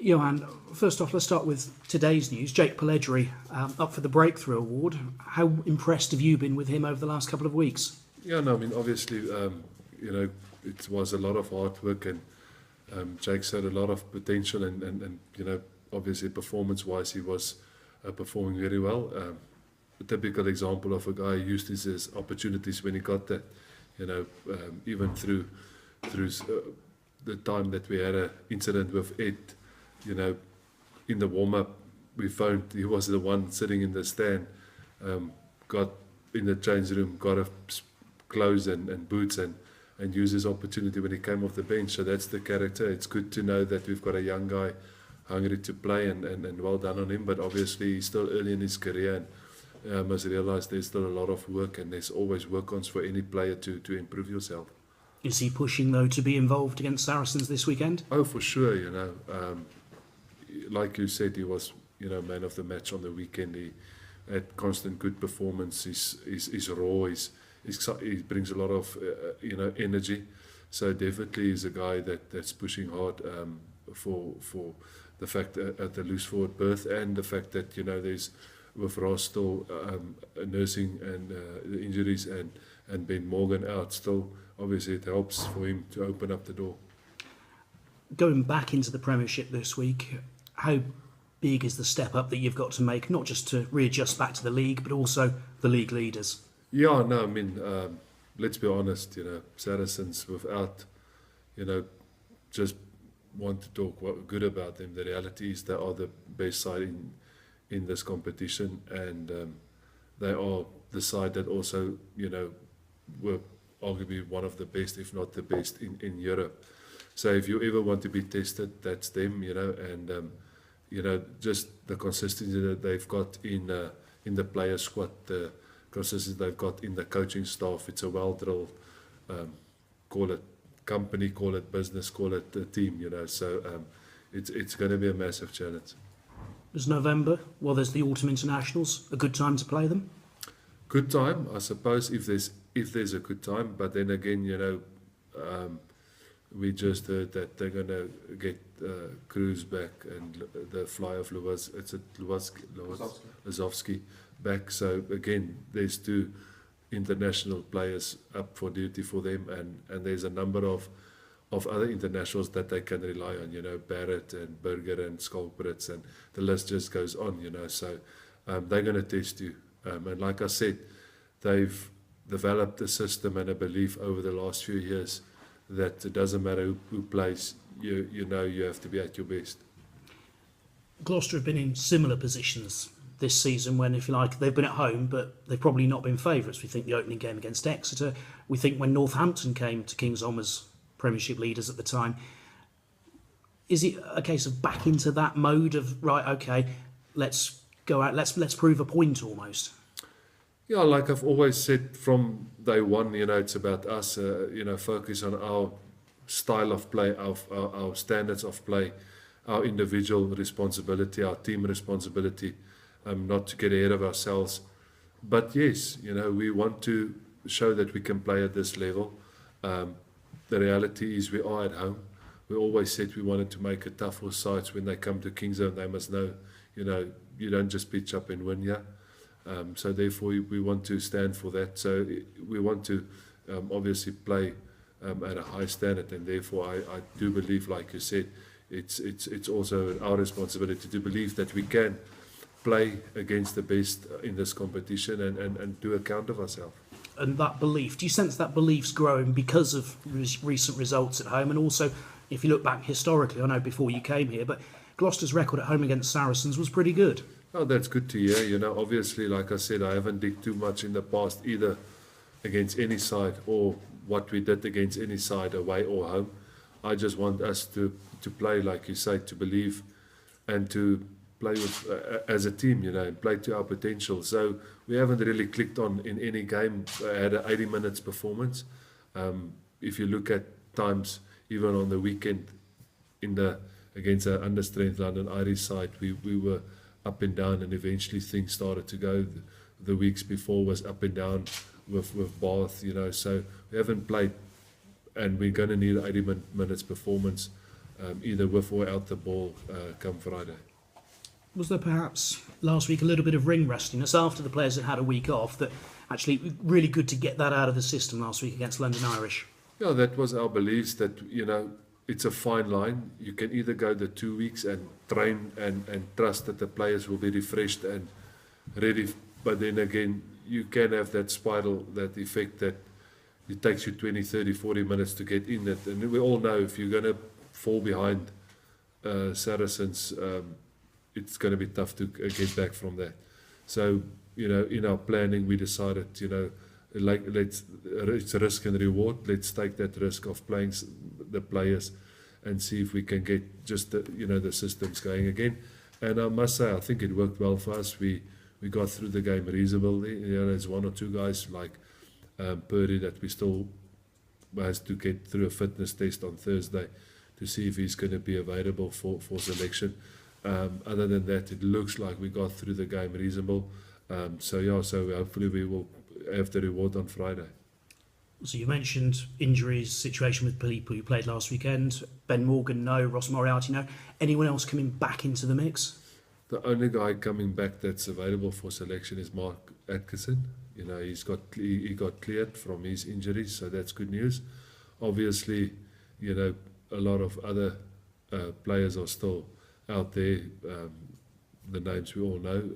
Johan, first off, let's start with today's news. Jake Pellegrini up for the Breakthrough Award. How impressed have you been with him over the last couple of weeks? Yeah, no, I mean, obviously, it was a lot of hard work, and Jake's had a lot of potential, and obviously, performance-wise, he was performing very well. A typical example of a guy who used his opportunities when he got that, even through the time that we had an incident with Ed, in the warm-up, we found he was the one sitting in the stand, got in the change room, got a clothes and boots and used his opportunity when he came off the bench. So that's the character. It's good to know that we've got a young guy hungry to play, and well done on him. But obviously he's still early in his career, and must realise there's still a lot of work, and there's always work-ons for any player to improve yourself. Is he pushing, though, to be involved against Saracens this weekend? Oh, for sure, like you said, he was, man of the match on the weekend. He had constant good performance. He's raw. He brings a lot of, energy. So definitely he's a guy that's pushing hard for the fact that at the loose forward berth, and the fact that, there's with Ross still nursing and the injuries and Ben Morgan out still. Obviously it helps for him to open up the door. Going back into the Premiership this week, how big is the step up that you've got to make, not just to readjust back to the league, but also the league leaders? Yeah, no, I mean, let's be honest, Saracens without, just want to talk good about them. The reality is they are the best side in this competition, and they are the side that also, were arguably one of the best, if not the best, in Europe. So if you ever want to be tested, that's them, and just the consistency that they've got in the player squad, the consistency they've got in the coaching staff. It's a well-drilled, call it company, call it business, call it a team, so it's going to be a massive challenge. Is November, well, there's the autumn internationals, a good time to play them? Good time, I suppose, if there's a good time, but then again, we just heard that they're going to get Cruz back and the fly of Lozovsky back. So again, there's two international players up for duty for them, and there's a number of other internationals that they can rely on, Barrett and Berger and Skolpritz, and the list just goes on, so they're going to test you. And like I said, they've developed a system and a belief over the last few years that it doesn't matter who plays, you have to be at your best. Gloucester have been in similar positions this season when, if you like, they've been at home, but they've probably not been favourites. We think the opening game against Exeter. We think when Northampton came to King's Holm as Premiership leaders at the time. Is it a case of back into that mode of, right, okay, let's go out, let's prove a point almost? Yeah, like I've always said from day one, it's about us, focus on our style of play, our standards of play, our individual responsibility, our team responsibility, not to get ahead of ourselves. But yes, we want to show that we can play at this level. The reality is we are at home. We always said we wanted to make it tough for sides when they come to King's Holm. They must know, you don't just pitch up and win here. So therefore we want to stand for that. So we want to obviously play at a high standard, and therefore I do believe, like you said, it's also our responsibility to believe that we can play against the best in this competition and do account of ourselves. And that belief, do you sense that belief's growing because of recent results at home? And also, if you look back historically, I know before you came here, but Gloucester's record at home against Saracens was pretty good. Oh, that's good to hear. Obviously, like I said, I haven't digged too much in the past either against any side or what we did against any side, away or home. I just want us to play, like you say, to believe and to play with as a team, and play to our potential. So we haven't really clicked on in any game. I had an 80 minutes performance. If you look at times, even on the weekend, against our understrength London Irish side, we were up and down, and eventually things started to go. The weeks before was up and down with Bath, so we haven't played, and we're going to need an 80 minutes performance either with or out the ball come Friday. Was there perhaps last week a little bit of ring rustiness after the players had a week off, that actually really good to get that out of the system last week against London Irish? Yeah, that was our beliefs, that, it's a fine line. You can either go the 2 weeks and train and trust that the players will be refreshed and ready, but then again, you can have that spiral, that effect that it takes you 20, 30, 40 minutes to get in it. And we all know if you're going to fall behind Saracens, it's going to be tough to get back from that. So, in our planning, we decided, it's risk and reward. Let's take that risk of playing the players and see if we can get just the systems going again. And I must say, I think it worked well for us. We got through the game reasonably. There's one or two guys like Purdy that we still has to get through a fitness test on Thursday to see if he's going to be available for selection. Other than that, it looks like we got through the game reasonable. So hopefully we will have the reward on Friday. So you mentioned injuries, situation with people who played last weekend. Ben Morgan, no. Ross Moriarty, no. Anyone else coming back into the mix? The only guy coming back that's available for selection is Mark Atkinson. He got cleared from his injuries, so that's good news. Obviously, a lot of other players are still out there. The names we all know.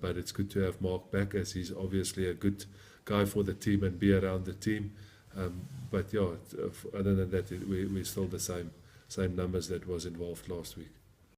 But it's good to have Mark back, as he's obviously a good guy for the team and be around the team. But other than that, we're still the same numbers that was involved last week.